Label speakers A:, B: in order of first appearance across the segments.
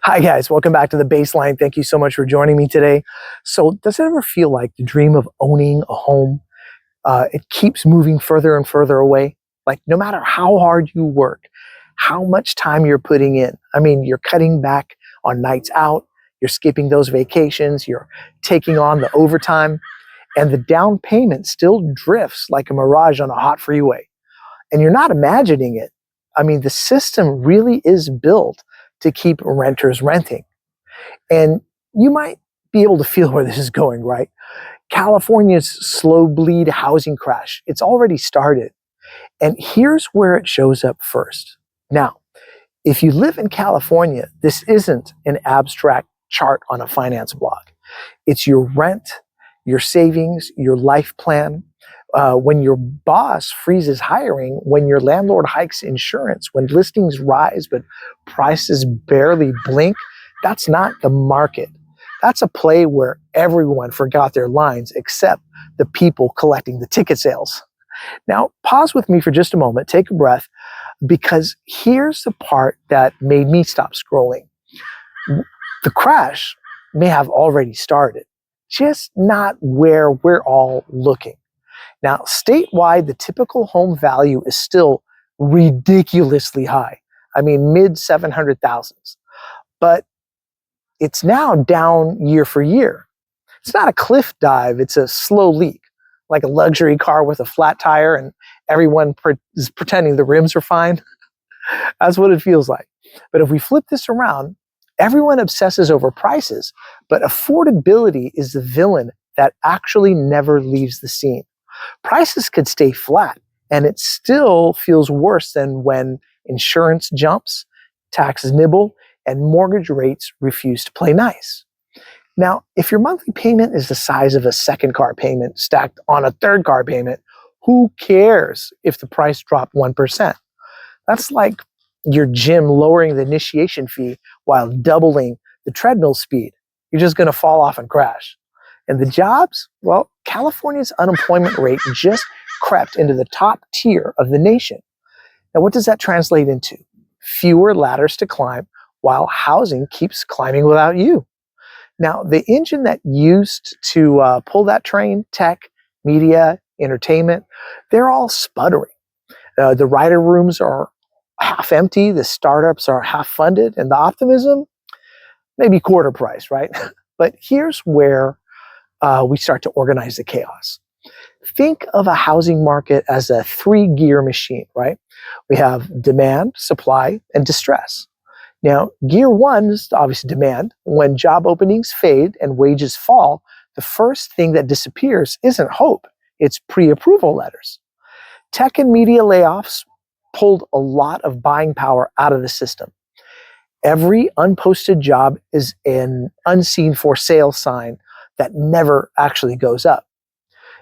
A: Hi, guys. Welcome back to The Baseline. Thank you so much for joining me today. So, does it ever feel like the dream of owning a home, it keeps moving further and further away? Like, no matter how hard you work, how much time you're putting in. I mean, you're cutting back on nights out, you're skipping those vacations, you're taking on the overtime, and the down payment still drifts like a mirage on a hot freeway. And you're not imagining it. I mean, the system really is built to keep renters renting. And you might be able to feel where this is going, right? California's slow bleed housing crash, it's already started. And here's where it shows up first. Now, if you live in California, this isn't an abstract chart on a finance blog. It's your rent, your savings, your life plan. When your boss freezes hiring, when your landlord hikes insurance, when listings rise but prices barely blink, that's not the market. That's a play where everyone forgot their lines except the people collecting the ticket sales. Now, pause with me for just a moment, take a breath, because here's the part that made me stop scrolling. The crash may have already started, just not where we're all looking. Now, statewide, the typical home value is still ridiculously high. I mean, mid 700,000s. But it's now down year for year. It's not a cliff dive, it's a slow leak, like a luxury car with a flat tire and everyone is pretending the rims are fine. That's what it feels like. But if we flip this around, everyone obsesses over prices, but affordability is the villain that actually never leaves the scene. Prices could stay flat, and it still feels worse than when insurance jumps, taxes nibble, and mortgage rates refuse to play nice. Now, if your monthly payment is the size of a second car payment stacked on a third car payment, who cares if the price dropped 1%? That's like your gym lowering the initiation fee while doubling the treadmill speed. You're just going to fall off and crash. And the jobs? Well, California's unemployment rate just crept into the top tier of the nation. Now, what does that translate into? Fewer ladders to climb while housing keeps climbing without you. Now, the engine that used to pull that train, tech, media, entertainment, they're all sputtering. The writer rooms are half empty, the startups are half funded, and the optimism, maybe quarter price, right? But here's where we start to organize the chaos. Think of a housing market as a three-gear machine, right? We have demand, supply, and distress. Now, gear one is obviously demand. When job openings fade and wages fall, the first thing that disappears isn't hope, it's pre-approval letters. Tech and media layoffs pulled a lot of buying power out of the system. Every unposted job is an unseen for sale sign that never actually goes up.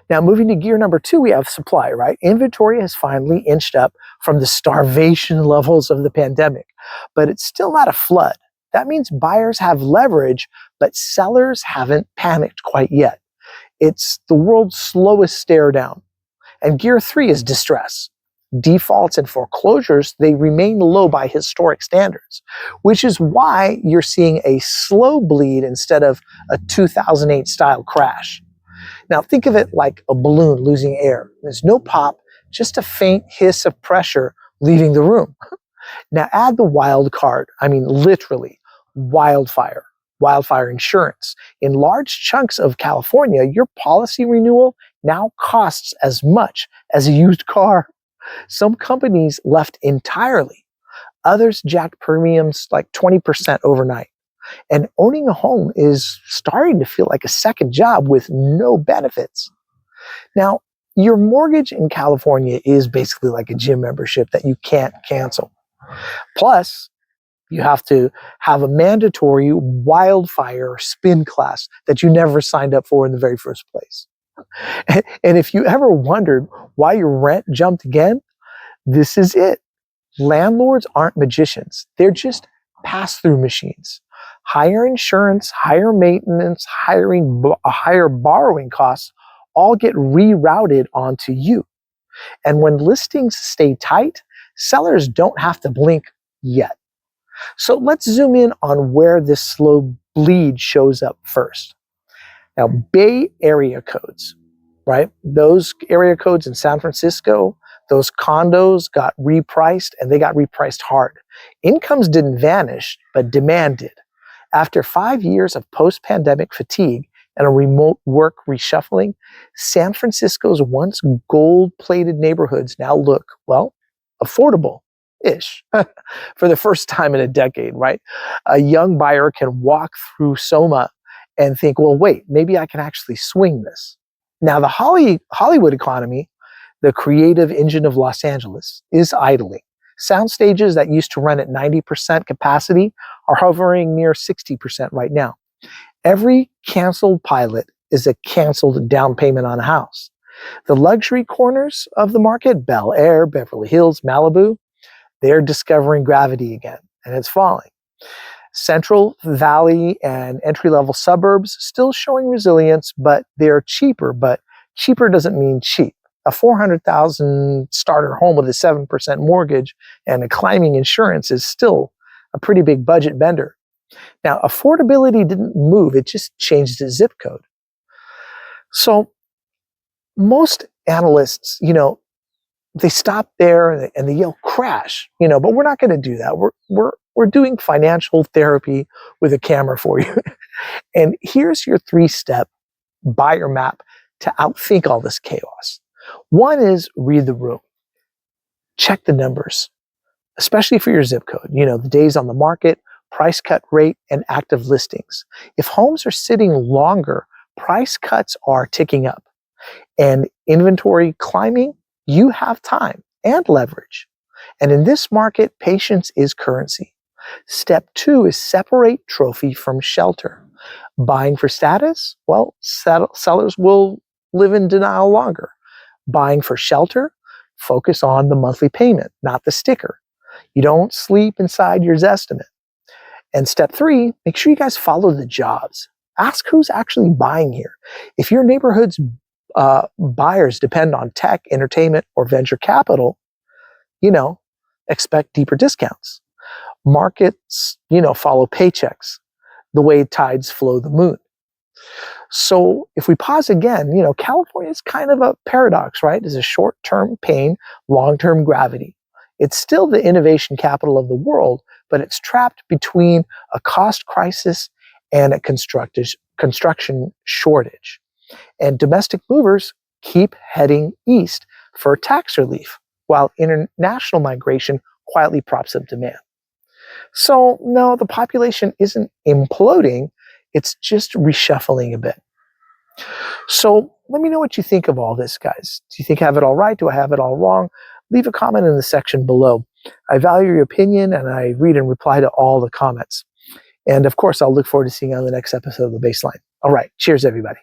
A: Now, moving to gear number two, we have supply, right? Inventory has finally inched up from the starvation levels of the pandemic, but it's still not a flood. That means buyers have leverage, but sellers haven't panicked quite yet. It's the world's slowest stare down. And gear three is distress. Defaults and foreclosures, they remain low by historic standards, which is why you're seeing a slow bleed instead of a 2008 style crash. Now think of it like a balloon losing air. There's no pop, just a faint hiss of pressure leaving the room. Now add the wild card, I mean literally, wildfire insurance. In large chunks of California, your policy renewal now costs as much as a used car. Some companies left entirely. Others jacked premiums like 20% overnight. And owning a home is starting to feel like a second job with no benefits. Now, your mortgage in California is basically like a gym membership that you can't cancel. Plus, you have to have a mandatory wildfire spin class that you never signed up for in the very first place. And if you ever wondered why your rent jumped again, this is it. Landlords aren't magicians. They're just pass-through machines. Higher insurance, higher maintenance, higher borrowing costs all get rerouted onto you. And when listings stay tight, sellers don't have to blink yet. So let's zoom in on where this slow bleed shows up first. Now, Bay Area codes, right? Those area codes in San Francisco, those condos got repriced, and they got repriced hard. Incomes didn't vanish, but demand did. After 5 years of post-pandemic fatigue and a remote work reshuffling, San Francisco's once gold-plated neighborhoods now look, well, affordable-ish for the first time in a decade, right? A young buyer can walk through Soma and think, well, wait, maybe I can actually swing this. Now, the Hollywood economy, the creative engine of Los Angeles, is idling. Sound stages that used to run at 90% capacity are hovering near 60% right now. Every canceled pilot is a canceled down payment on a house. The luxury corners of the market, Bel Air, Beverly Hills, Malibu, they're discovering gravity again, and it's falling. Central Valley and entry-level suburbs still showing resilience, but they're cheaper. But cheaper doesn't mean cheap. A $400,000 starter home with a 7% mortgage and a climbing insurance is still a pretty big budget bender. Now, affordability didn't move, it just changed its zip code. So most analysts, they stop there and they yell crash, but we're not going to do that. We're doing financial therapy with a camera for you. And here's your 3-step buyer map to outthink all this chaos. One is read the room. Check the numbers, especially for your zip code. The days on the market, price cut rate, and active listings. If homes are sitting longer, price cuts are ticking up. And inventory climbing, you have time and leverage. And in this market, patience is currency. Step 2 is separate trophy from shelter. Buying for status? Well, sellers will live in denial longer. Buying for shelter? Focus on the monthly payment, not the sticker. You don't sleep inside your Zestimate. And step 3, make sure you guys follow the jobs. Ask who's actually buying here. If your neighborhood's buyers depend on tech, entertainment, or venture capital, expect deeper discounts. Markets, follow paychecks the way tides flow the moon. So if we pause again, California is kind of a paradox, right? It's a short-term pain, long-term gravity. It's still the innovation capital of the world, but it's trapped between a cost crisis and a construction shortage. And domestic movers keep heading east for tax relief, while international migration quietly props up demand. So no, the population isn't imploding, it's just reshuffling a bit. So let me know what you think of all this, guys. Do you think I have it all right? Do I have it all wrong? Leave a comment in the section below. I value your opinion, and I read and reply to all the comments. And of course, I'll look forward to seeing you on the next episode of The Baseline. All right, cheers, everybody.